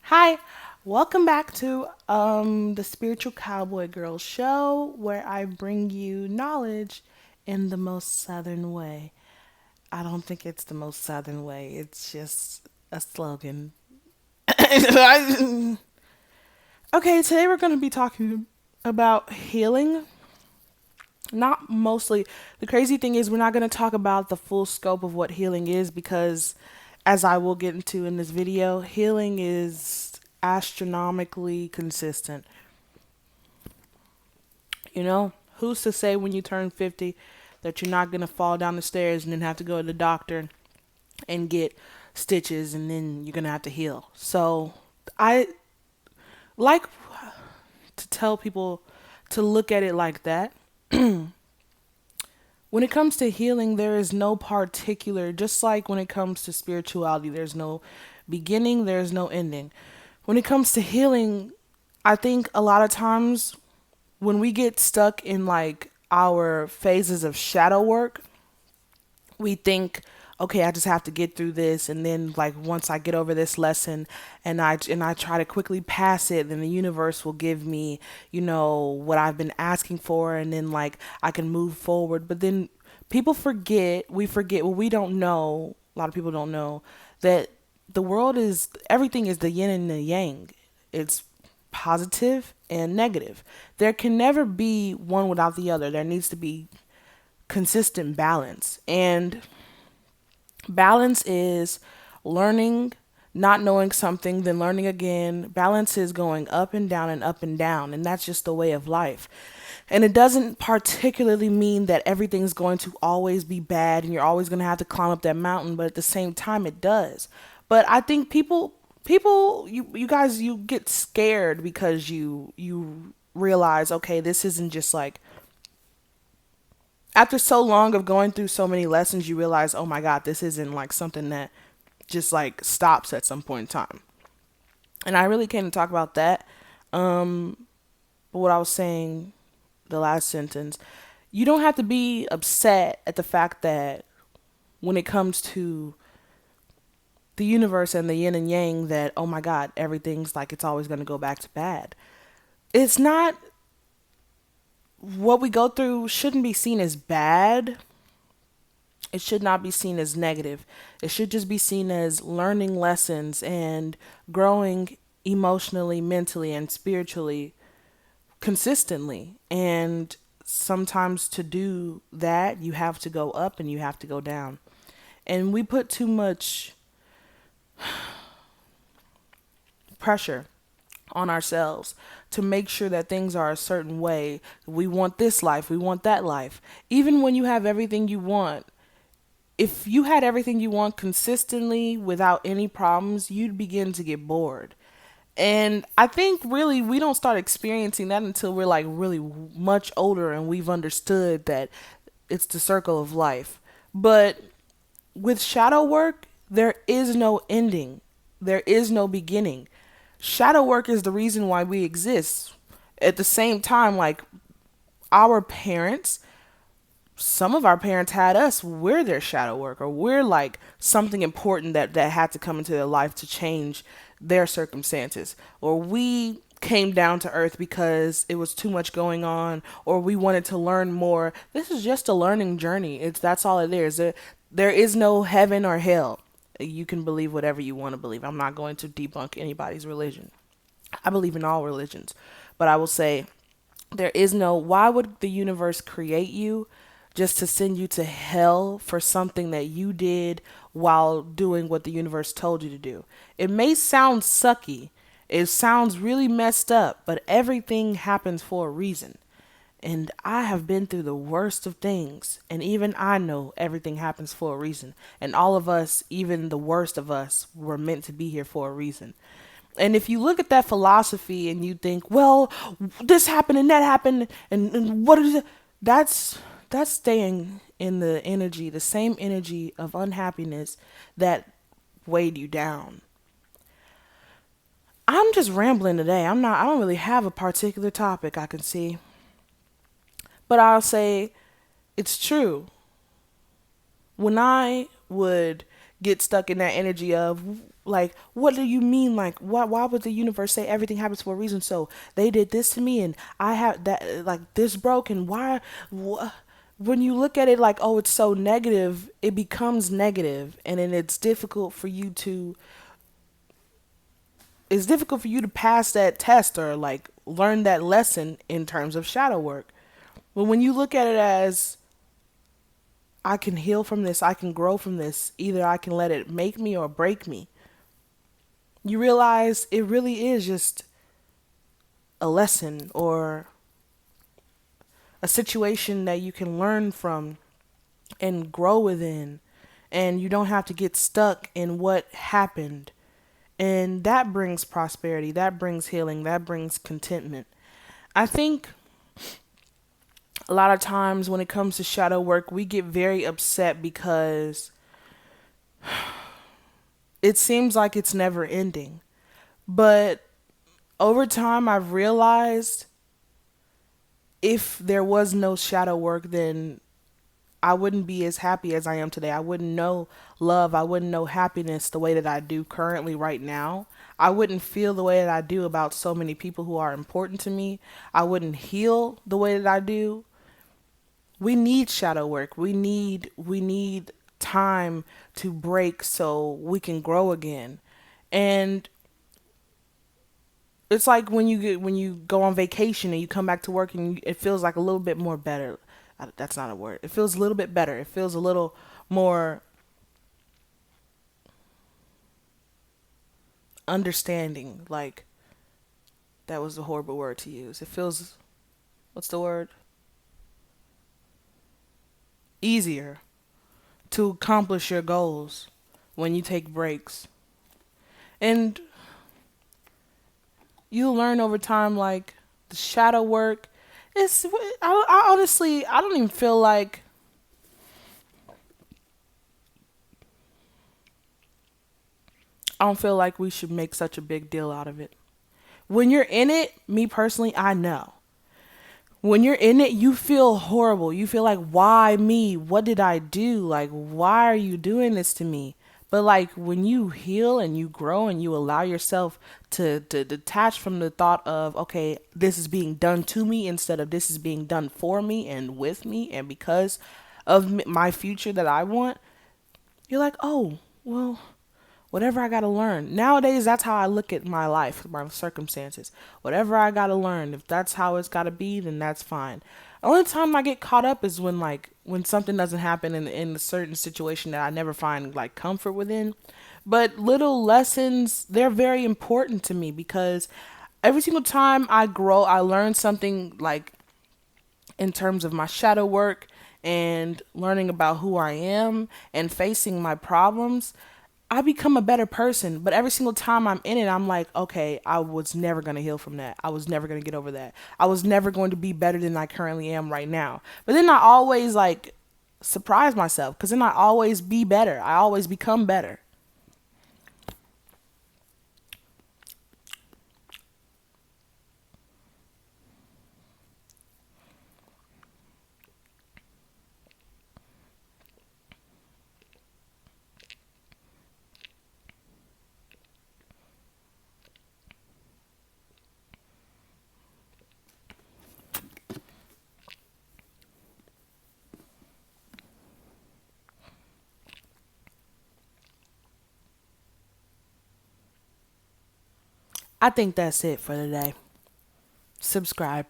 Hi, welcome back to the Spiritual Cowboy Girl show where I bring you knowledge in the most southern way. I don't think it's the most southern way. It's just a slogan. Okay, today we're going to be talking about healing. Not mostly. The crazy thing is we're not going to talk about the full scope of what healing is because as I will get into in this video, healing is astronomically consistent. You know, who's to say when you turn 50 that you're not going to fall down the stairs and then have to go to the doctor and get stitches and then you're going to have to heal. So, I like to tell people to look at it like that. When it comes to healing, there is no particular, just like when it comes to spirituality, there's no beginning, there's no ending. When it comes to healing, I think a lot of times when we get stuck in like our phases of shadow work, we think, okay, I just have to get through this, and then like once I get over this lesson and I try to quickly pass it, then the universe will give me, what I've been asking for, and then like I can move forward. But then we forget, well, we don't know, a lot of people don't know that the world is everything is the yin and the yang. It's positive and negative. There can never be one without the other. There needs to be consistent balance. And balance is learning, not knowing something, then learning again. Balance is going up and down and up and down. And that's just the way of life. And it doesn't particularly mean that everything's going to always be bad and you're always going to have to climb up that mountain, but at the same time, it does. But I think you guys, you get scared because you realize, okay, this isn't just like after so long of going through so many lessons, you realize, oh my God, this isn't like something that just like stops at some point in time. And I really came to talk about that. But what I was saying, the last sentence, you don't have to be upset at the fact that when it comes to the universe and the yin and yang, that, oh my God, everything's like it's always going to go back to bad. It's not, what we go through shouldn't be seen as bad. It should not be seen as negative. It should just be seen as learning lessons and growing emotionally, mentally, and spiritually consistently. And sometimes to do that, you have to go up and you have to go down. And we put too much pressure on ourselves to make sure that things are a certain way. We want this life, we want that life. Even when you have everything you want, if you had everything you want consistently without any problems, you'd begin to get bored. And I think really we don't start experiencing that until we're like really much older and we've understood that it's the circle of life. But with shadow work, there is no ending, there is no beginning. Shadow work is the reason why we exist. At the same time, like our parents, some of our parents had us, we're their shadow work, or we're like something important that had to come into their life to change their circumstances, or we came down to earth because it was too much going on, or we wanted to learn more. This is just a learning journey. It's That's all it is. There is no heaven or hell. You can believe whatever you want to believe. I'm not going to debunk anybody's religion. I believe in all religions, but I will say there is no, why would the universe create you just to send you to hell for something that you did while doing what the universe told you to do? It may sound sucky, it sounds really messed up, but everything happens for a reason. And I have been through the worst of things, and even I know everything happens for a reason. And all of us, even the worst of us, were meant to be here for a reason. And if you look at that philosophy and you think, well, this happened and that happened, and what is it? That's staying in the energy, the same energy of unhappiness that weighed you down. I'm just rambling today. I don't really have a particular topic I can see. But I'll say it's true. When I would get stuck in that energy of like, what do you mean? Like, why would the universe say everything happens for a reason? So they did this to me, and I have that, like, this broke, and why? When you look at it like, oh, it's so negative, it becomes negative, and then it's difficult for you to pass that test or like learn that lesson in terms of shadow work. But when you look at it as, I can heal from this, I can grow from this, either I can let it make me or break me, you realize it really is just a lesson or a situation that you can learn from and grow within. And you don't have to get stuck in what happened. And that brings prosperity, that brings healing, that brings contentment. I think a lot of times when it comes to shadow work, we get very upset because it seems like it's never ending. But over time, I've realized if there was no shadow work, then I wouldn't be as happy as I am today. I wouldn't know love. I wouldn't know happiness the way that I do currently right now. I wouldn't feel the way that I do about so many people who are important to me. I wouldn't heal the way that I do. We need shadow work. We need time to break so we can grow again. And it's like when you go on vacation and you come back to work and it feels like a little bit more better. That's not a word. It feels a little bit better. It feels a little more understanding. Like, that was a horrible word to use. It feels, what's the word? Easier to accomplish your goals when you take breaks. And you learn over time, like, the shadow work. I honestly, I don't even feel like, I don't feel like we should make such a big deal out of it. When you're in it, me personally, I know. When you're in it, you feel horrible. You feel like, why me? What did I do? Like, why are you doing this to me? But like when you heal and you grow and you allow yourself to detach from the thought of, okay, this is being done to me instead of this is being done for me and with me and because of my future that I want, you're like, oh, well, whatever I got to learn. Nowadays, that's how I look at my life, my circumstances. Whatever I got to learn, if that's how it's got to be, then that's fine. The only time I get caught up is when like when something doesn't happen in a certain situation that I never find like comfort within. But little lessons, they're very important to me because every single time I grow, I learn something like in terms of my shadow work and learning about who I am and facing my problems. I become a better person, but every single time I'm in it, I'm like, okay, I was never going to heal from that. I was never going to get over that. I was never going to be better than I currently am right now. But then I always like surprise myself because then I always be better. I always become better. I think that's it for today. Subscribe.